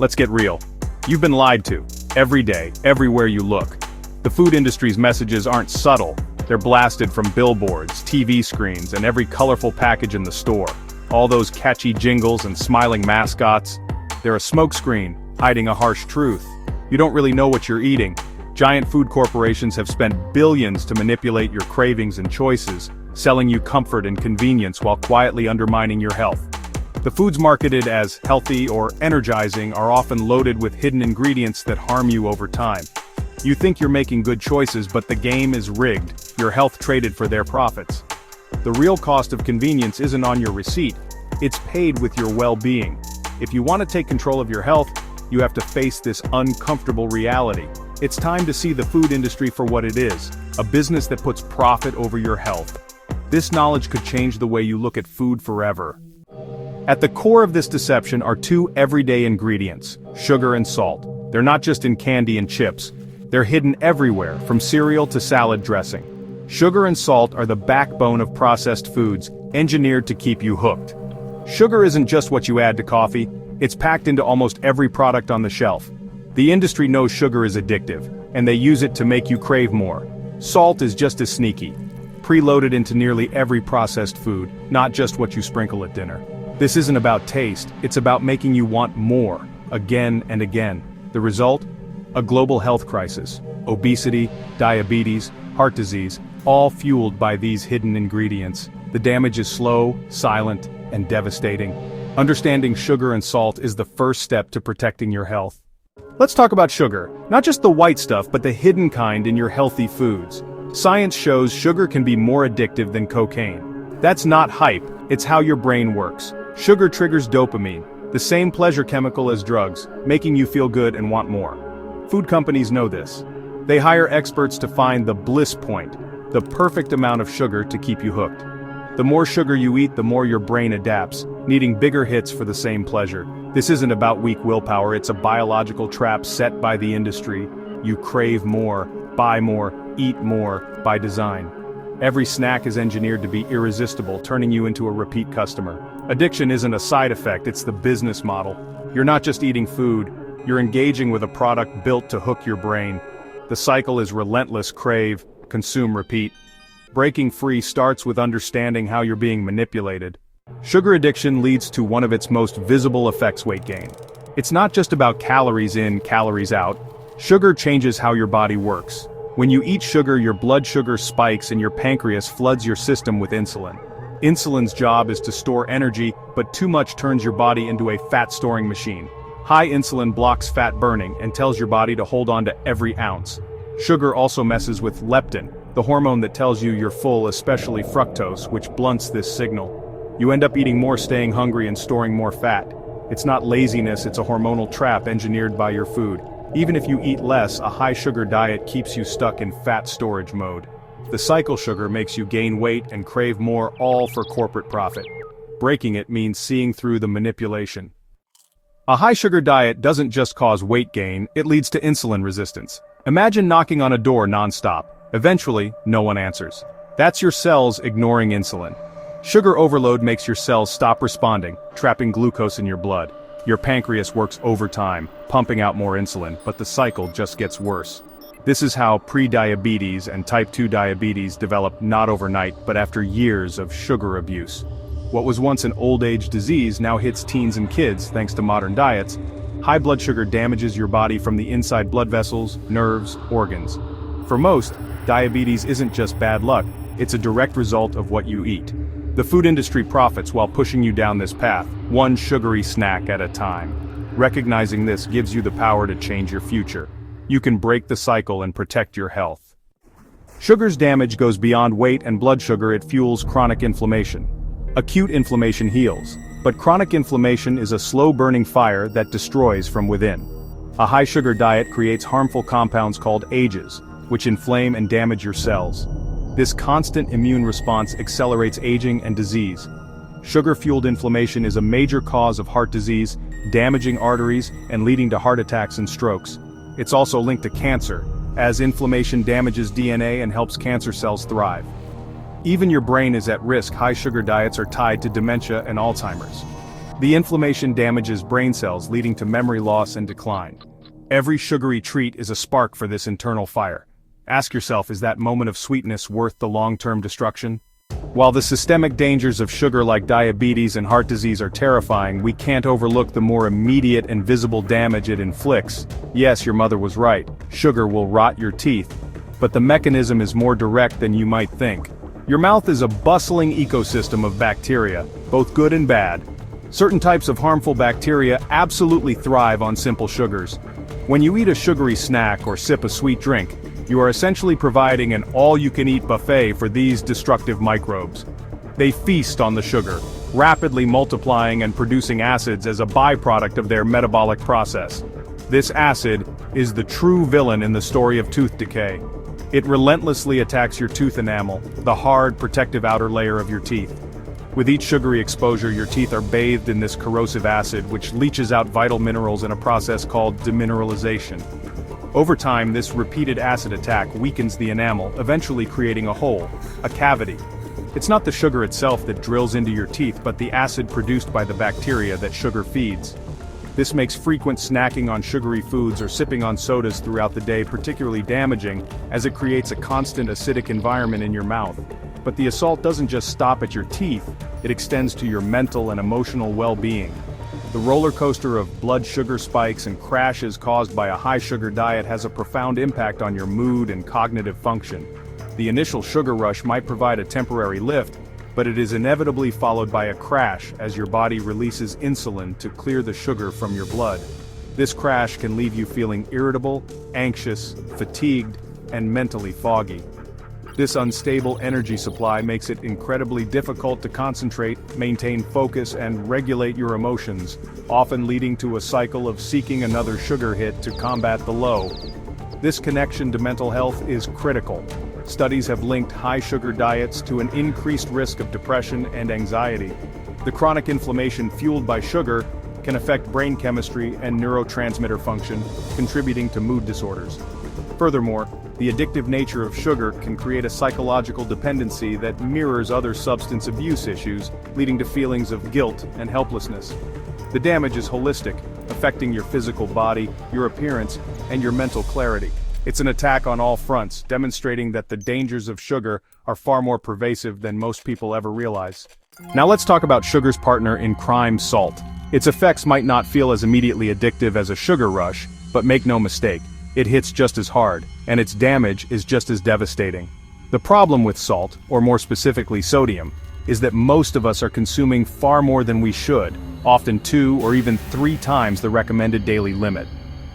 Let's get real. You've been lied to. Every day, everywhere you look. The food industry's messages aren't subtle. They're blasted from billboards, TV screens, and every colorful package in the store. All those catchy jingles and smiling mascots. They're a smokescreen, hiding a harsh truth. You don't really know what you're eating. Giant food corporations have spent billions to manipulate your cravings and choices, selling you comfort and convenience while quietly undermining your health. The foods marketed as healthy or energizing are often loaded with hidden ingredients that harm you over time. You think you're making good choices, but the game is rigged, your health traded for their profits. The real cost of convenience isn't on your receipt, it's paid with your well-being. If you want to take control of your health, you have to face this uncomfortable reality. It's time to see the food industry for what it is, a business that puts profit over your health. This knowledge could change the way you look at food forever. At the core of this deception are two everyday ingredients, sugar and salt. They're not just in candy and chips. They're hidden everywhere, from cereal to salad dressing. Sugar and salt are the backbone of processed foods, engineered to keep you hooked. Sugar isn't just what you add to coffee, it's packed into almost every product on the shelf. The industry knows sugar is addictive, and they use it to make you crave more. Salt is just as sneaky, preloaded into nearly every processed food, not just what you sprinkle at dinner. This isn't about taste, it's about making you want more, again and again. The result? A global health crisis. Obesity, diabetes, heart disease, all fueled by these hidden ingredients. The damage is slow, silent, and devastating. Understanding sugar and salt is the first step to protecting your health. Let's talk about sugar, not just the white stuff, but the hidden kind in your healthy foods. Science shows sugar can be more addictive than cocaine. That's not hype, it's how your brain works. Sugar triggers dopamine, the same pleasure chemical as drugs, making you feel good and want more. Food companies know this. They hire experts to find the bliss point, the perfect amount of sugar to keep you hooked. The more sugar you eat, the more your brain adapts, needing bigger hits for the same pleasure. This isn't about weak willpower, it's a biological trap set by the industry. You crave more, buy more, eat more, by design. Every snack is engineered to be irresistible, turning you into a repeat customer. Addiction isn't a side effect, it's the business model. You're not just eating food, you're engaging with a product built to hook your brain. The cycle is relentless: crave, consume, repeat. Breaking free starts with understanding how you're being manipulated. Sugar addiction leads to one of its most visible effects: weight gain. It's not just about calories in, calories out. Sugar changes how your body works. When you eat sugar, your blood sugar spikes and your pancreas floods your system with insulin. Insulin's job is to store energy, but too much turns your body into a fat-storing machine. High insulin blocks fat burning and tells your body to hold on to every ounce. Sugar also messes with leptin, the hormone that tells you you're full, especially fructose, which blunts this signal. You end up eating more, staying hungry, and storing more fat. It's not laziness, it's a hormonal trap engineered by your food. Even if you eat less, a high-sugar diet keeps you stuck in fat storage mode. The cycle: sugar makes you gain weight and crave more, all for corporate profit. Breaking it means seeing through the manipulation. A high-sugar diet doesn't just cause weight gain, it leads to insulin resistance. Imagine knocking on a door non-stop. Eventually, no one answers. That's your cells ignoring insulin. Sugar overload makes your cells stop responding, trapping glucose in your blood. Your pancreas works overtime, pumping out more insulin, but the cycle just gets worse. This is how pre-diabetes and type 2 diabetes develop, not overnight, but after years of sugar abuse. What was once an old-age disease now hits teens and kids thanks to modern diets. High blood sugar damages your body from the inside: blood vessels, nerves, organs. For most, diabetes isn't just bad luck, it's a direct result of what you eat. The food industry profits while pushing you down this path, one sugary snack at a time. Recognizing this gives you the power to change your future. You can break the cycle and protect your health. Sugar's damage goes beyond weight and blood sugar, it fuels chronic inflammation. Acute inflammation heals, but chronic inflammation is a slow-burning fire that destroys from within. A high-sugar diet creates harmful compounds called AGEs, which inflame and damage your cells. This constant immune response accelerates aging and disease. Sugar-fueled inflammation is a major cause of heart disease, damaging arteries and leading to heart attacks and strokes. It's also linked to cancer, as inflammation damages DNA and helps cancer cells thrive. Even your brain is at risk. High-sugar diets are tied to dementia and Alzheimer's. The inflammation damages brain cells, leading to memory loss and decline. Every sugary treat is a spark for this internal fire. Ask yourself, is that moment of sweetness worth the long-term destruction? While the systemic dangers of sugar like diabetes and heart disease are terrifying, we can't overlook the more immediate and visible damage it inflicts. Yes, your mother was right. Sugar will rot your teeth. But the mechanism is more direct than you might think. Your mouth is a bustling ecosystem of bacteria, both good and bad. Certain types of harmful bacteria absolutely thrive on simple sugars. When you eat a sugary snack or sip a sweet drink, you are essentially providing an all-you-can-eat buffet for these destructive microbes. They feast on the sugar, rapidly multiplying and producing acids as a byproduct of their metabolic process. This acid is the true villain in the story of tooth decay. It relentlessly attacks your tooth enamel, the hard, protective outer layer of your teeth. With each sugary exposure, your teeth are bathed in this corrosive acid, which leaches out vital minerals in a process called demineralization. Over time, this repeated acid attack weakens the enamel, eventually creating a hole, a cavity. It's not the sugar itself that drills into your teeth, but the acid produced by the bacteria that sugar feeds. This makes frequent snacking on sugary foods or sipping on sodas throughout the day particularly damaging, as it creates a constant acidic environment in your mouth. But the assault doesn't just stop at your teeth, it extends to your mental and emotional well-being. The roller coaster of blood sugar spikes and crashes caused by a high-sugar diet has a profound impact on your mood and cognitive function. The initial sugar rush might provide a temporary lift, but it is inevitably followed by a crash as your body releases insulin to clear the sugar from your blood. This crash can leave you feeling irritable, anxious, fatigued, and mentally foggy. This unstable energy supply makes it incredibly difficult to concentrate, maintain focus, and regulate your emotions, often leading to a cycle of seeking another sugar hit to combat the low. This connection to mental health is critical. Studies have linked high-sugar diets to an increased risk of depression and anxiety. The chronic inflammation fueled by sugar can affect brain chemistry and neurotransmitter function, contributing to mood disorders. Furthermore, the addictive nature of sugar can create a psychological dependency that mirrors other substance abuse issues, leading to feelings of guilt and helplessness. The damage is holistic, affecting your physical body, your appearance, and your mental clarity. It's an attack on all fronts, demonstrating that the dangers of sugar are far more pervasive than most people ever realize. Now let's talk about sugar's partner in crime, salt. Its effects might not feel as immediately addictive as a sugar rush, but make no mistake, it hits just as hard, and its damage is just as devastating. The problem with salt, or more specifically sodium, is that most of us are consuming far more than we should, often 2 or even 3 times the recommended daily limit.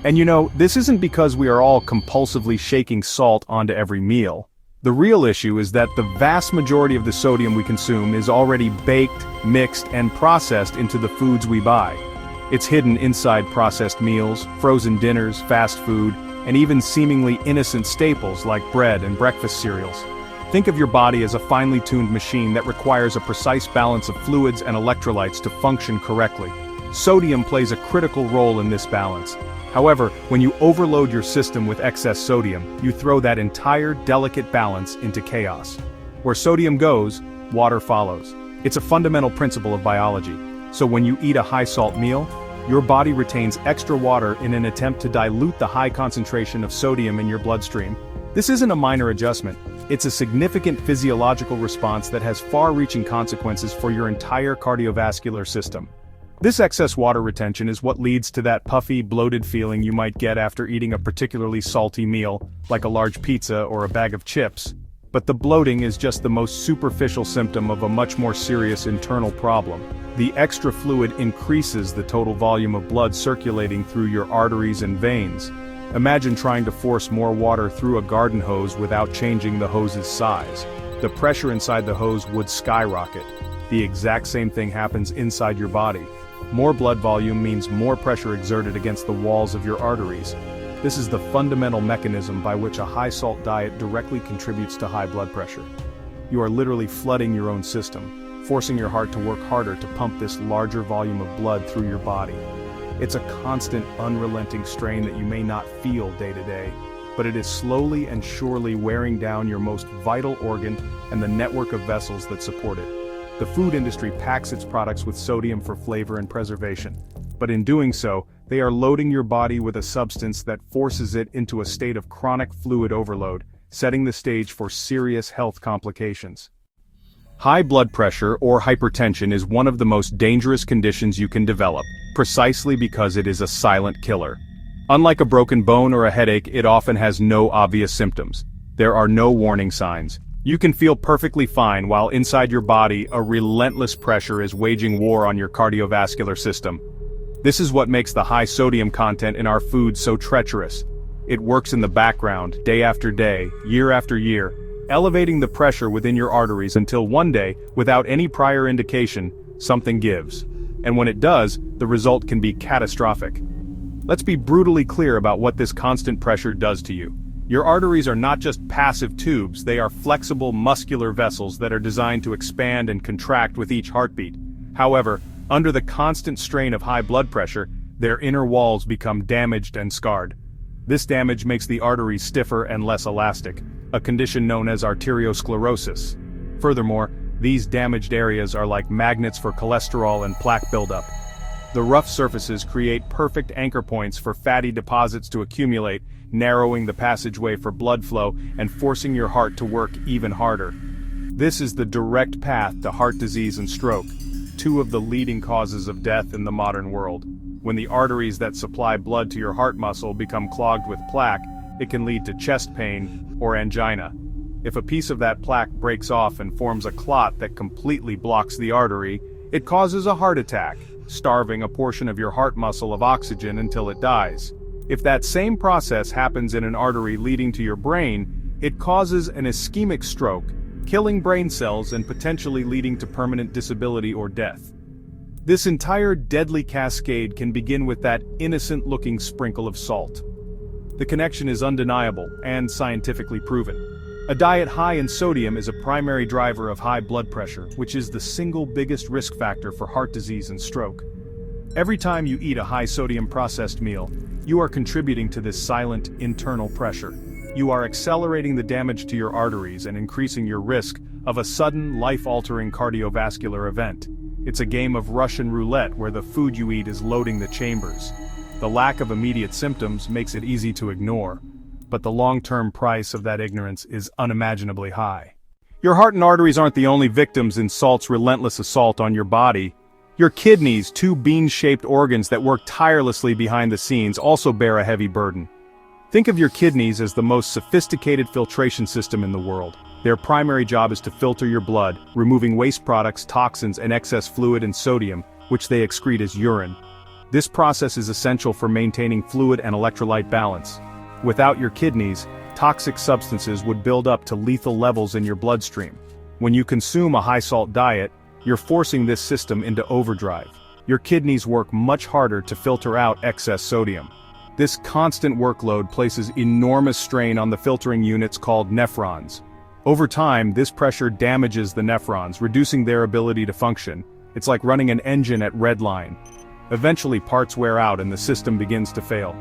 And you know, this isn't because we are all compulsively shaking salt onto every meal. The real issue is that the vast majority of the sodium we consume is already baked, mixed, and processed into the foods we buy. It's hidden inside processed meals, frozen dinners, fast food, and even seemingly innocent staples like bread and breakfast cereals. Think of your body as a finely tuned machine that requires a precise balance of fluids and electrolytes to function correctly. Sodium plays a critical role in this balance. However, when you overload your system with excess sodium, you throw that entire delicate balance into chaos. Where sodium goes, water follows. It's a fundamental principle of biology. So when you eat a high-salt meal, your body retains extra water in an attempt to dilute the high concentration of sodium in your bloodstream. This isn't a minor adjustment. It's a significant physiological response that has far-reaching consequences for your entire cardiovascular system. This excess water retention is what leads to that puffy, bloated feeling you might get after eating a particularly salty meal, like a large pizza or a bag of chips. But the bloating is just the most superficial symptom of a much more serious internal problem. The extra fluid increases the total volume of blood circulating through your arteries and veins. Imagine trying to force more water through a garden hose without changing the hose's size. The pressure inside the hose would skyrocket. The exact same thing happens inside your body. More blood volume means more pressure exerted against the walls of your arteries. This is the fundamental mechanism by which a high-salt diet directly contributes to high blood pressure. You are literally flooding your own system, forcing your heart to work harder to pump this larger volume of blood through your body. It's a constant, unrelenting strain that you may not feel day to day, but it is slowly and surely wearing down your most vital organ and the network of vessels that support it. The food industry packs its products with sodium for flavor and preservation. But in doing so, they are loading your body with a substance that forces it into a state of chronic fluid overload, setting the stage for serious health complications. High blood pressure or hypertension is one of the most dangerous conditions you can develop, precisely because it is a silent killer. Unlike a broken bone or a headache, it often has no obvious symptoms. There are no warning signs. You can feel perfectly fine while inside your body a relentless pressure is waging war on your cardiovascular system. This is what makes the high sodium content in our food so treacherous. It works in the background, day after day, year after year, elevating the pressure within your arteries until one day, without any prior indication, something gives. And when it does, the result can be catastrophic. Let's be brutally clear about what this constant pressure does to you. Your arteries are not just passive tubes, they are flexible muscular vessels that are designed to expand and contract with each heartbeat. However, under the constant strain of high blood pressure, their inner walls become damaged and scarred. This damage makes the arteries stiffer and less elastic, a condition known as arteriosclerosis. Furthermore, these damaged areas are like magnets for cholesterol and plaque buildup. The rough surfaces create perfect anchor points for fatty deposits to accumulate, narrowing the passageway for blood flow and forcing your heart to work even harder. This is the direct path to heart disease and stroke, two of the leading causes of death in the modern world. When the arteries that supply blood to your heart muscle become clogged with plaque, it can lead to chest pain or angina. If a piece of that plaque breaks off and forms a clot that completely blocks the artery, it causes a heart attack, starving a portion of your heart muscle of oxygen until it dies. If that same process happens in an artery leading to your brain, it causes an ischemic stroke, killing brain cells and potentially leading to permanent disability or death. This entire deadly cascade can begin with that innocent-looking sprinkle of salt. The connection is undeniable and scientifically proven. A diet high in sodium is a primary driver of high blood pressure, which is the single biggest risk factor for heart disease and stroke. Every time you eat a high-sodium processed meal, you are contributing to this silent, internal pressure. You are accelerating the damage to your arteries and increasing your risk of a sudden, life-altering cardiovascular event. It's a game of Russian roulette where the food you eat is loading the chambers. The lack of immediate symptoms makes it easy to ignore, but the long-term price of that ignorance is unimaginably high. Your heart and arteries aren't the only victims in salt's relentless assault on your body. Your kidneys, two bean-shaped organs that work tirelessly behind the scenes, also bear a heavy burden. Think of your kidneys as the most sophisticated filtration system in the world. Their primary job is to filter your blood, removing waste products, toxins, and excess fluid and sodium, which they excrete as urine. This process is essential for maintaining fluid and electrolyte balance. Without your kidneys, toxic substances would build up to lethal levels in your bloodstream. When you consume a high-salt diet, you're forcing this system into overdrive. Your kidneys work much harder to filter out excess sodium. This constant workload places enormous strain on the filtering units called nephrons. Over time, this pressure damages the nephrons, reducing their ability to function. It's like running an engine at redline. Eventually, parts wear out and the system begins to fail.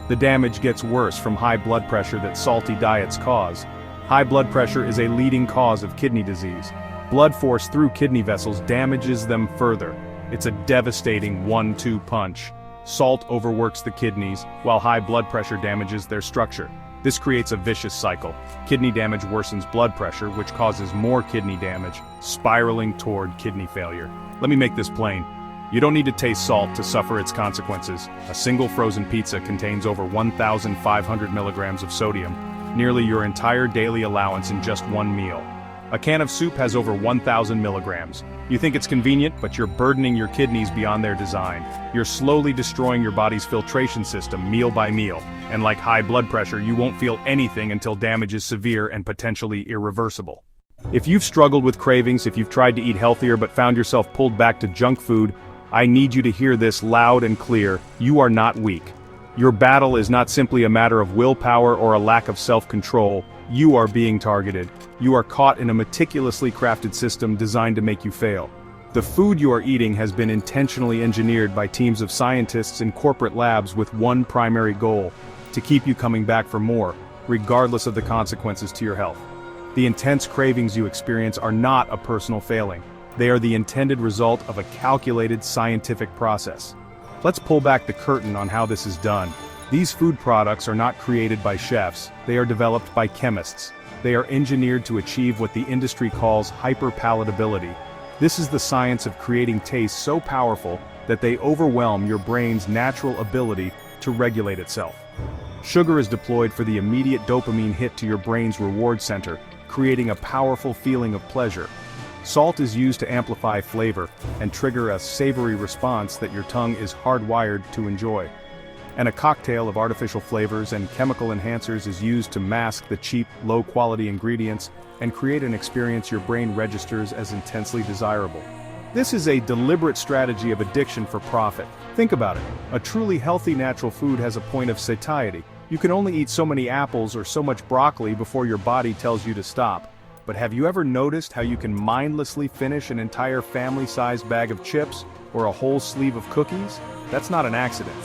The damage gets worse from high blood pressure that salty diets cause. High blood pressure is a leading cause of kidney disease. Blood force through kidney vessels damages them further. It's a devastating 1-2 punch. Salt overworks the kidneys, while high blood pressure damages their structure. This creates a vicious cycle. Kidney damage worsens blood pressure, which causes more kidney damage, spiraling toward kidney failure. Let me make this plain. You don't need to taste salt to suffer its consequences. A single frozen pizza contains over 1,500 milligrams of sodium, nearly your entire daily allowance in just one meal. A can of soup has over 1,000 milligrams. You think it's convenient, but you're burdening your kidneys beyond their design. You're slowly destroying your body's filtration system meal by meal, and like high blood pressure, you won't feel anything until damage is severe and potentially irreversible. If you've struggled with cravings, if you've tried to eat healthier but found yourself pulled back to junk food, I need you to hear this loud and clear. You are not weak. Your battle is not simply a matter of willpower or a lack of self-control. You are being targeted. You are caught in a meticulously crafted system designed to make you fail. The food you are eating has been intentionally engineered by teams of scientists in corporate labs with one primary goal: to keep you coming back for more, regardless of the consequences to your health. The intense cravings you experience are not a personal failing. They are the intended result of a calculated scientific process. Let's pull back the curtain on how this is done. These food products are not created by chefs, they are developed by chemists. They are engineered to achieve what the industry calls hyperpalatability. This is the science of creating tastes so powerful that they overwhelm your brain's natural ability to regulate itself. Sugar is deployed for the immediate dopamine hit to your brain's reward center, creating a powerful feeling of pleasure. Salt is used to amplify flavor and trigger a savory response that your tongue is hardwired to enjoy. And a cocktail of artificial flavors and chemical enhancers is used to mask the cheap, low-quality ingredients and create an experience your brain registers as intensely desirable. This is a deliberate strategy of addiction for profit. Think about it. A truly healthy natural food has a point of satiety. You can only eat so many apples or so much broccoli before your body tells you to stop. But have you ever noticed how you can mindlessly finish an entire family-sized bag of chips or a whole sleeve of cookies? That's not an accident.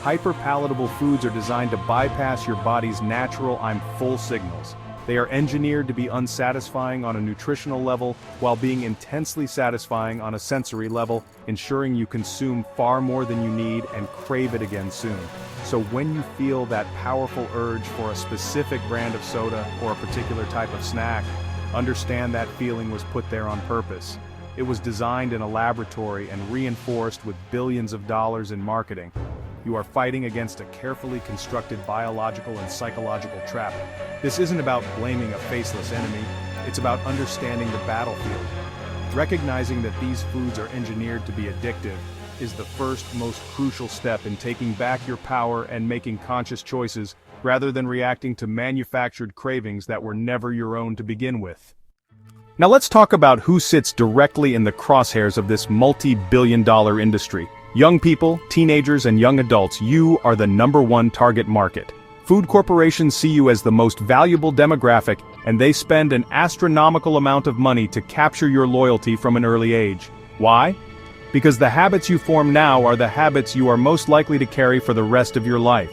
Hyperpalatable foods are designed to bypass your body's natural "I'm full" signals. They are engineered to be unsatisfying on a nutritional level while being intensely satisfying on a sensory level, ensuring you consume far more than you need and crave it again soon. So when you feel that powerful urge for a specific brand of soda or a particular type of snack, understand that feeling was put there on purpose. It was designed in a laboratory and reinforced with billions of dollars in marketing. You are fighting against a carefully constructed biological and psychological trap. This isn't about blaming a faceless enemy, it's about understanding the battlefield. Recognizing that these foods are engineered to be addictive is the first, most crucial step in taking back your power and making conscious choices, rather than reacting to manufactured cravings that were never your own to begin with. Now let's talk about who sits directly in the crosshairs of this multi-billion-dollar industry. Young people, teenagers, and young adults, you are the #1 target market. Food corporations see you as the most valuable demographic, and they spend an astronomical amount of money to capture your loyalty from an early age. Why? Because the habits you form now are the habits you are most likely to carry for the rest of your life.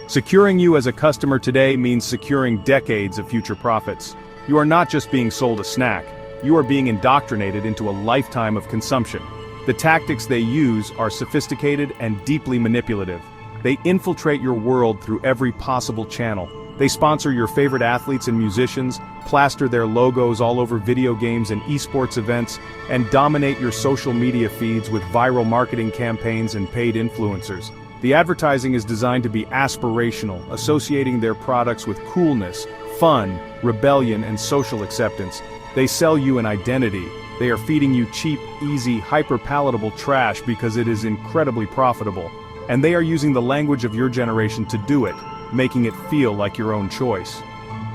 Securing you as a customer today means securing decades of future profits. You are not just being sold a snack, you are being indoctrinated into a lifetime of consumption. The tactics they use are sophisticated and deeply manipulative. They infiltrate your world through every possible channel. They sponsor your favorite athletes and musicians, plaster their logos all over video games and esports events, and dominate your social media feeds with viral marketing campaigns and paid influencers. The advertising is designed to be aspirational, associating their products with coolness, fun, rebellion, and social acceptance. They sell you an identity. They are feeding you cheap, easy, hyper-palatable trash because it is incredibly profitable. And they are using the language of your generation to do it, making it feel like your own choice.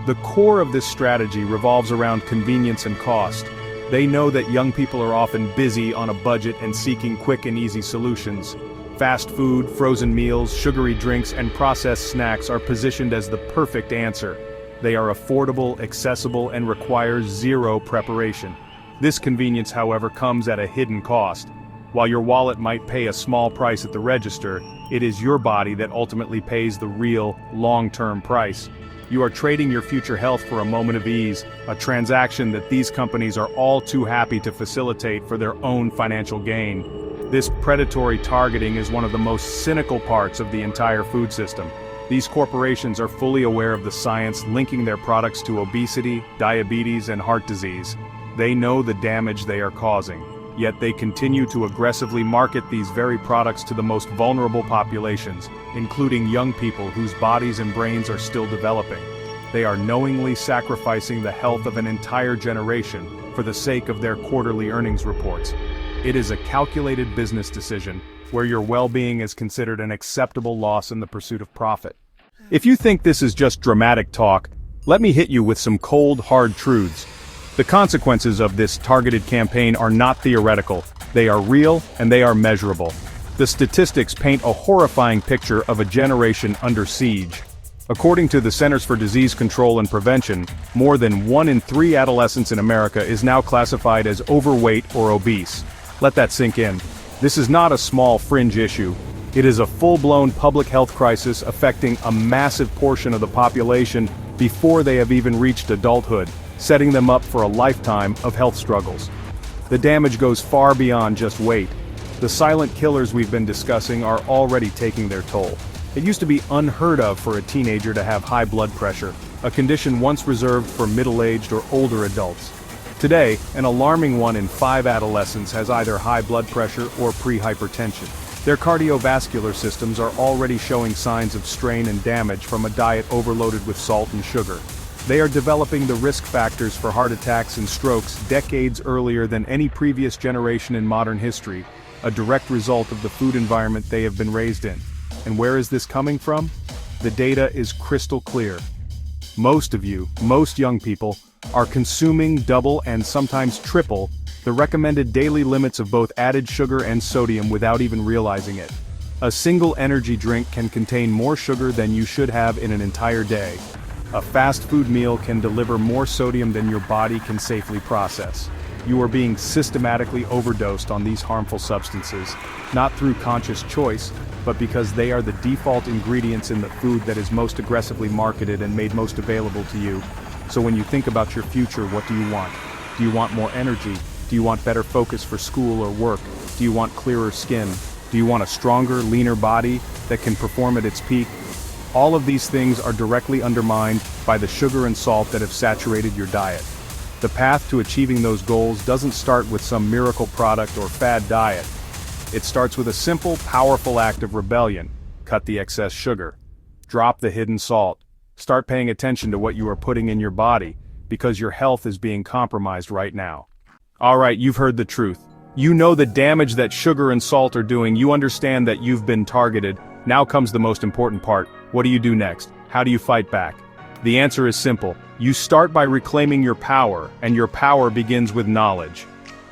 The core of this strategy revolves around convenience and cost. They know that young people are often busy on a budget and seeking quick and easy solutions. Fast food, frozen meals, sugary drinks, and processed snacks are positioned as the perfect answer. They are affordable, accessible, and require zero preparation. This convenience, however, comes at a hidden cost. While your wallet might pay a small price at the register, it is your body that ultimately pays the real, long-term price. You are trading your future health for a moment of ease, a transaction that these companies are all too happy to facilitate for their own financial gain. This predatory targeting is one of the most cynical parts of the entire food system. These corporations are fully aware of the science linking their products to obesity, diabetes, and heart disease. They know the damage they are causing, yet they continue to aggressively market these very products to the most vulnerable populations, including young people whose bodies and brains are still developing. They are knowingly sacrificing the health of an entire generation for the sake of their quarterly earnings reports. It is a calculated business decision, where your well-being is considered an acceptable loss in the pursuit of profit. If you think this is just dramatic talk, let me hit you with some cold, hard truths. The consequences of this targeted campaign are not theoretical, they are real and they are measurable. The statistics paint a horrifying picture of a generation under siege. According to the Centers for Disease Control and Prevention, more than 1 in 3 adolescents in America is now classified as overweight or obese. Let that sink in. This is not a small fringe issue. It is a full-blown public health crisis affecting a massive portion of the population before they have even reached adulthood, setting them up for a lifetime of health struggles. The damage goes far beyond just weight. The silent killers we've been discussing are already taking their toll. It used to be unheard of for a teenager to have high blood pressure, a condition once reserved for middle-aged or older adults. Today, an alarming 1 in 5 adolescents has either high blood pressure or pre-hypertension. Their cardiovascular systems are already showing signs of strain and damage from a diet overloaded with salt and sugar. They are developing the risk factors for heart attacks and strokes decades earlier than any previous generation in modern history, a direct result of the food environment they have been raised in. And where is this coming from? The data is crystal clear. Most young people, are consuming double and sometimes triple the recommended daily limits of both added sugar and sodium without even realizing it. A single energy drink can contain more sugar than you should have in an entire day. A fast food meal can deliver more sodium than your body can safely process. You are being systematically overdosed on these harmful substances, not through conscious choice, but because they are the default ingredients in the food that is most aggressively marketed and made most available to you. So when you think about your future, what do you want? Do you want more energy? Do you want better focus for school or work? Do you want clearer skin? Do you want a stronger, leaner body that can perform at its peak? All of these things are directly undermined by the sugar and salt that have saturated your diet. The path to achieving those goals doesn't start with some miracle product or fad diet. It starts with a simple, powerful act of rebellion. Cut the excess sugar. Drop the hidden salt. Start paying attention to what you are putting in your body, because your health is being compromised right now. Alright, you've heard the truth. You know the damage that sugar and salt are doing, you understand that you've been targeted. Now comes the most important part. What do you do next? How do you fight back? The answer is simple. You start by reclaiming your power, and your power begins with knowledge.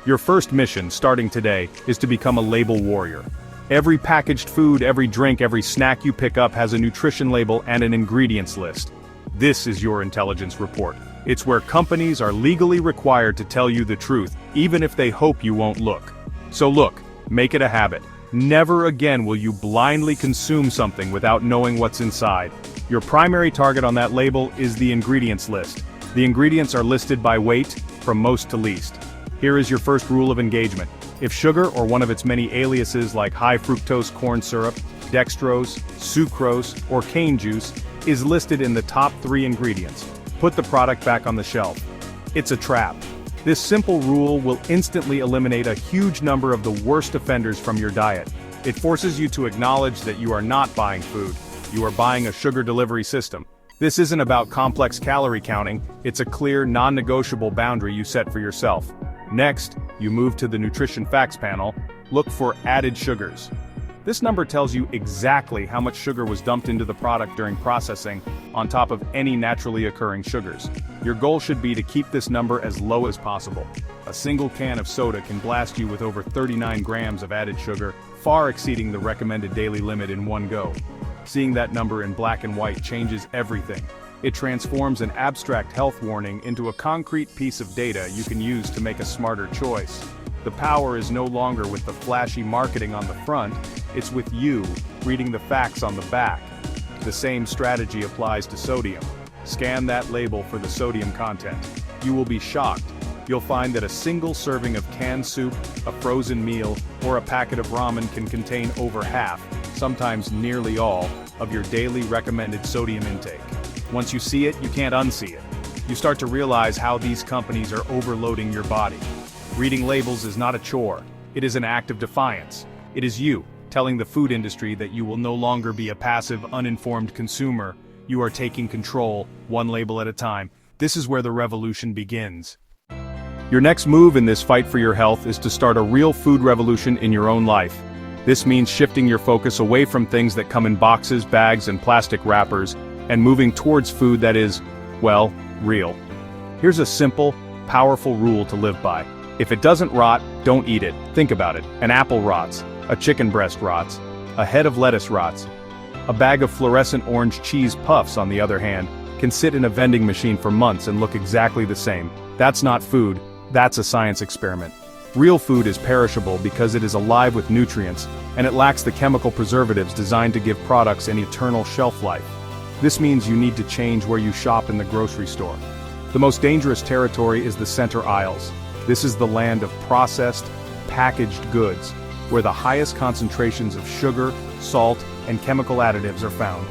Your first mission, starting today, is to become a label warrior. Every packaged food, every drink, every snack you pick up has a nutrition label and an ingredients list. This is your intelligence report. It's where companies are legally required to tell you the truth, even if they hope you won't look. So look, make it a habit. Never again will you blindly consume something without knowing what's inside. Your primary target on that label is the ingredients list. The ingredients are listed by weight, from most to least. Here is your first rule of engagement. If sugar or one of its many aliases like high fructose corn syrup, dextrose, sucrose, or cane juice is listed in the top 3 ingredients, put the product back on the shelf. It's a trap. This simple rule will instantly eliminate a huge number of the worst offenders from your diet. It forces you to acknowledge that you are not buying food, you are buying a sugar delivery system. This isn't about complex calorie counting, it's a clear, non-negotiable boundary you set for yourself. Next, you move to the nutrition facts panel. Look for added sugars. This number tells you exactly how much sugar was dumped into the product during processing, on top of any naturally occurring sugars. Your goal should be to keep this number as low as possible. A single can of soda can blast you with over 39 grams of added sugar, far exceeding the recommended daily limit in one go. Seeing that number in black and white changes everything. It transforms an abstract health warning into a concrete piece of data you can use to make a smarter choice. The power is no longer with the flashy marketing on the front, it's with you, reading the facts on the back. The same strategy applies to sodium. Scan that label for the sodium content. You will be shocked. You'll find that a single serving of canned soup, a frozen meal, or a packet of ramen can contain over half, sometimes nearly all, of your daily recommended sodium intake. Once you see it, you can't unsee it. You start to realize how these companies are overloading your body. Reading labels is not a chore. It is an act of defiance. It is you, telling the food industry that you will no longer be a passive, uninformed consumer. You are taking control, one label at a time. This is where the revolution begins. Your next move in this fight for your health is to start a real food revolution in your own life. This means shifting your focus away from things that come in boxes, bags, and plastic wrappers, and moving towards food that is, well, real. Here's a simple, powerful rule to live by. If it doesn't rot, don't eat it. Think about it. An apple rots. A chicken breast rots. A head of lettuce rots. A bag of fluorescent orange cheese puffs, on the other hand, can sit in a vending machine for months and look exactly the same. That's not food, that's a science experiment. Real food is perishable because it is alive with nutrients, and it lacks the chemical preservatives designed to give products an eternal shelf life. This means you need to change where you shop in the grocery store. The most dangerous territory is the center aisles. This is the land of processed, packaged goods, where the highest concentrations of sugar, salt, and chemical additives are found.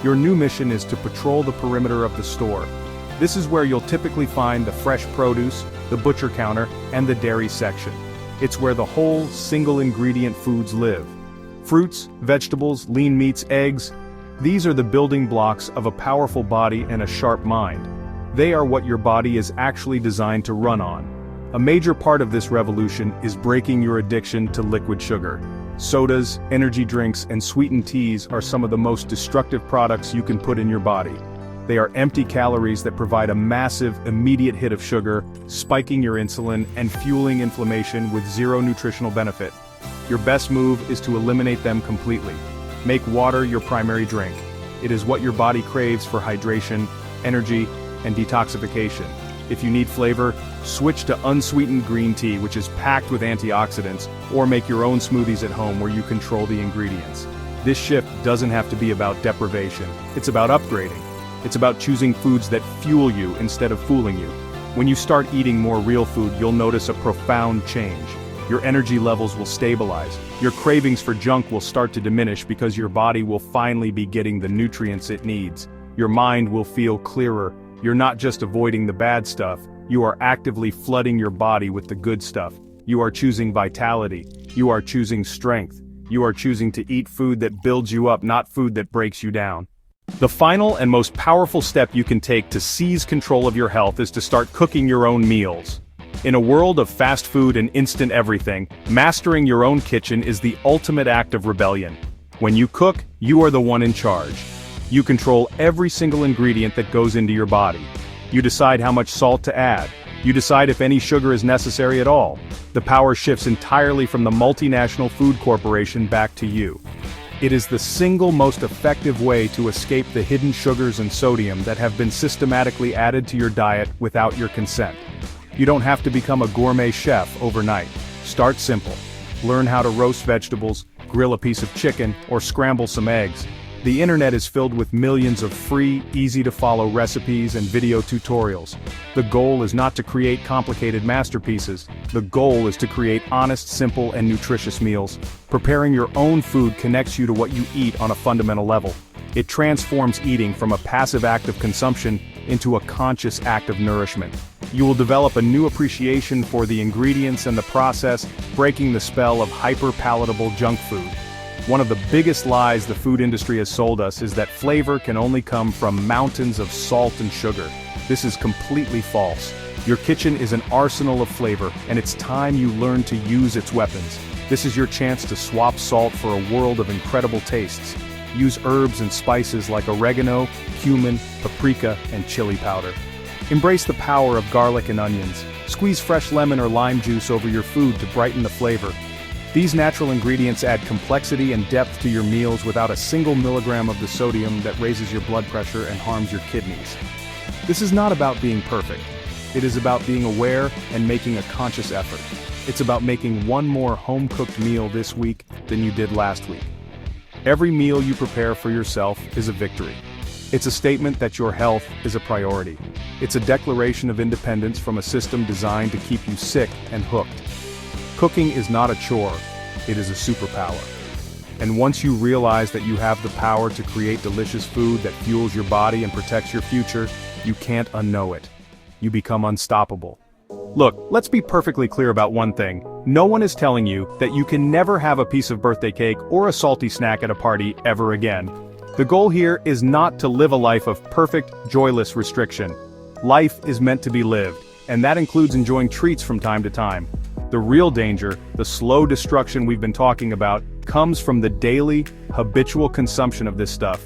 Your new mission is to patrol the perimeter of the store. This is where you'll typically find the fresh produce, the butcher counter, and the dairy section. It's where the whole, single-ingredient foods live. Fruits, vegetables, lean meats, eggs, these are the building blocks of a powerful body and a sharp mind. They are what your body is actually designed to run on. A major part of this revolution is breaking your addiction to liquid sugar. Sodas, energy drinks, and sweetened teas are some of the most destructive products you can put in your body. They are empty calories that provide a massive, immediate hit of sugar, spiking your insulin and fueling inflammation with zero nutritional benefit. Your best move is to eliminate them completely. Make water your primary drink. It is what your body craves for hydration, energy, and detoxification. If you need flavor, switch to unsweetened green tea, which is packed with antioxidants, or make your own smoothies at home where you control the ingredients. This shift doesn't have to be about deprivation. It's about upgrading. It's about choosing foods that fuel you instead of fooling you. When you start eating more real food, you'll notice a profound change. Your energy levels will stabilize. Your cravings for junk will start to diminish because your body will finally be getting the nutrients it needs. Your mind will feel clearer. You're not just avoiding the bad stuff, you are actively flooding your body with the good stuff. You are choosing vitality. You are choosing strength. You are choosing to eat food that builds you up, not food that breaks you down. The final and most powerful step you can take to seize control of your health is to start cooking your own meals. In a world of fast food and instant everything, mastering your own kitchen is the ultimate act of rebellion. When you cook, you are the one in charge. You control every single ingredient that goes into your body. You decide how much salt to add. You decide if any sugar is necessary at all. The power shifts entirely from the multinational food corporation back to you. It is the single most effective way to escape the hidden sugars and sodium that have been systematically added to your diet without your consent. You don't have to become a gourmet chef overnight. Start simple. Learn how to roast vegetables, grill a piece of chicken, or scramble some eggs. The internet is filled with millions of free, easy-to-follow recipes and video tutorials. The goal is not to create complicated masterpieces. The goal is to create honest, simple, and nutritious meals. Preparing your own food connects you to what you eat on a fundamental level. It transforms eating from a passive act of consumption into a conscious act of nourishment. You will develop a new appreciation for the ingredients and the process, breaking the spell of hyper-palatable junk food. One of the biggest lies the food industry has sold us is that flavor can only come from mountains of salt and sugar. This is completely false. Your kitchen is an arsenal of flavor, and it's time you learn to use its weapons. This is your chance to swap salt for a world of incredible tastes. Use herbs and spices like oregano, cumin, paprika, and chili powder. Embrace the power of garlic and onions. Squeeze fresh lemon or lime juice over your food to brighten the flavor. These natural ingredients add complexity and depth to your meals without a single milligram of the sodium that raises your blood pressure and harms your kidneys. This is not about being perfect. It is about being aware and making a conscious effort. It's about making one more home-cooked meal this week than you did last week. Every meal you prepare for yourself is a victory. It's a statement that your health is a priority. It's a declaration of independence from a system designed to keep you sick and hooked. Cooking is not a chore, it is a superpower. And once you realize that you have the power to create delicious food that fuels your body and protects your future, you can't unknow it. You become unstoppable. Look, let's be perfectly clear about one thing. No one is telling you that you can never have a piece of birthday cake or a salty snack at a party ever again. The goal here is not to live a life of perfect, joyless restriction. Life is meant to be lived, and that includes enjoying treats from time to time. The real danger, the slow destruction we've been talking about, comes from the daily, habitual consumption of this stuff.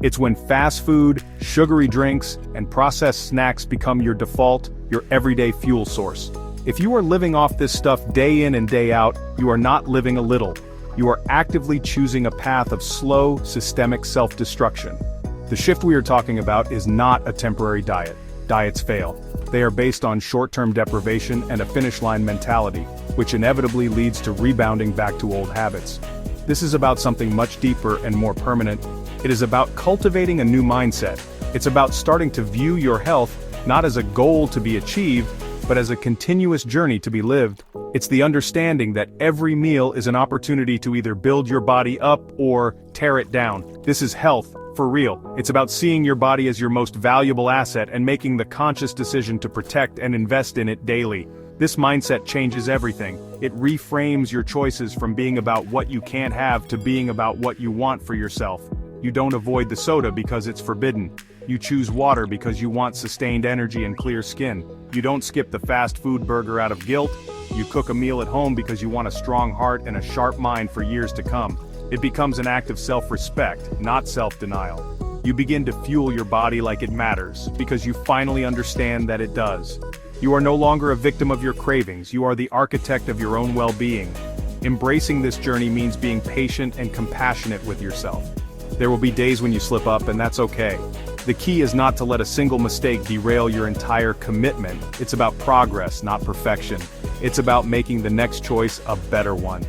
It's when fast food, sugary drinks, and processed snacks become your default, your everyday fuel source. If you are living off this stuff day in and day out, you are not living a little. You are actively choosing a path of slow, systemic self-destruction. The shift we are talking about is not a temporary diet. Diets fail. They are based on short-term deprivation and a finish-line mentality, which inevitably leads to rebounding back to old habits. This is about something much deeper and more permanent. It is about cultivating a new mindset. It's about starting to view your health not as a goal to be achieved, but as a continuous journey to be lived. It's the understanding that every meal is an opportunity to either build your body up or tear it down. This is health, for real. It's about seeing your body as your most valuable asset and making the conscious decision to protect and invest in it daily. This mindset changes everything. It reframes your choices from being about what you can't have to being about what you want for yourself. You don't avoid the soda because it's forbidden. You choose water because you want sustained energy and clear skin. You don't skip the fast food burger out of guilt. You cook a meal at home because you want a strong heart and a sharp mind for years to come. It becomes an act of self-respect, not self-denial. You begin to fuel your body like it matters, because you finally understand that it does. You are no longer a victim of your cravings, you are the architect of your own well-being. Embracing this journey means being patient and compassionate with yourself. There will be days when you slip up, and that's okay. The key is not to let a single mistake derail your entire commitment. It's about progress, not perfection. It's about making the next choice a better one.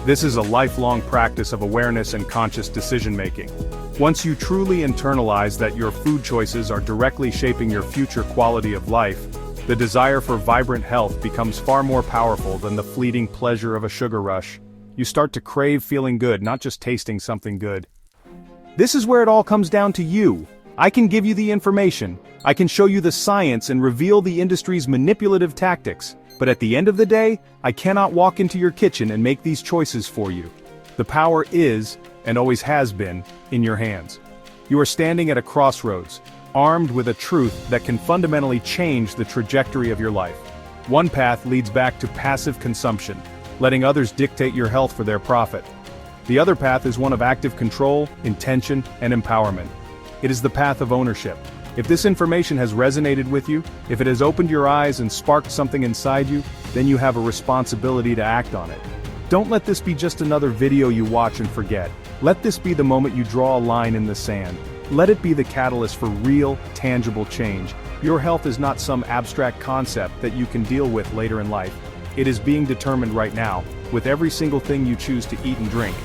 This is a lifelong practice of awareness and conscious decision-making. Once you truly internalize that your food choices are directly shaping your future quality of life, the desire for vibrant health becomes far more powerful than the fleeting pleasure of a sugar rush. You start to crave feeling good, not just tasting something good. This is where it all comes down to you. I can give you the information, I can show you the science and reveal the industry's manipulative tactics, but at the end of the day, I cannot walk into your kitchen and make these choices for you. The power is, and always has been, in your hands. You are standing at a crossroads, armed with a truth that can fundamentally change the trajectory of your life. One path leads back to passive consumption, letting others dictate your health for their profit. The other path is one of active control, intention, and empowerment. It is the path of ownership. If this information has resonated with you, if it has opened your eyes and sparked something inside you, then you have a responsibility to act on it. Don't let this be just another video you watch and forget. Let this be the moment you draw a line in the sand. Let it be the catalyst for real, tangible change. Your health is not some abstract concept that you can deal with later in life. It is being determined right now, with every single thing you choose to eat and drink.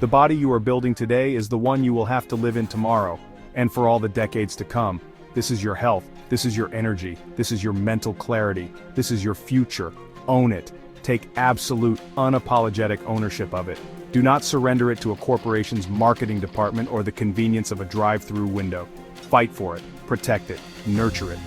The body you are building today is the one you will have to live in tomorrow, and for all the decades to come. This is your health, this is your energy, this is your mental clarity, this is your future. Own it. Take absolute, unapologetic ownership of it. Do not surrender it to a corporation's marketing department or the convenience of a drive-through window. Fight for it, protect it, nurture it.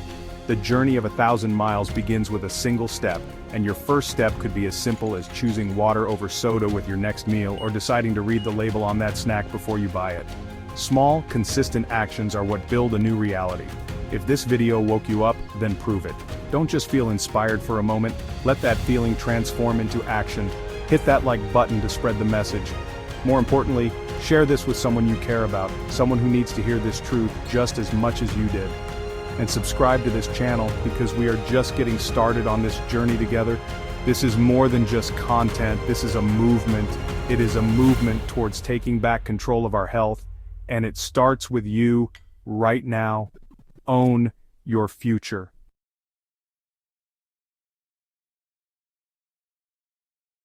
The journey of 1,000 miles begins with a single step, and your first step could be as simple as choosing water over soda with your next meal or deciding to read the label on that snack before you buy it. Small, consistent actions are what build a new reality. If this video woke you up, then prove it. Don't just feel inspired for a moment, let that feeling transform into action. Hit that like button to spread the message. More importantly, share this with someone you care about, someone who needs to hear this truth just as much as you did. And subscribe to this channel because we are just getting started on this journey together. This is more than just content, this is a movement. It is a movement towards taking back control of our health, and it starts with you right now. Own your future.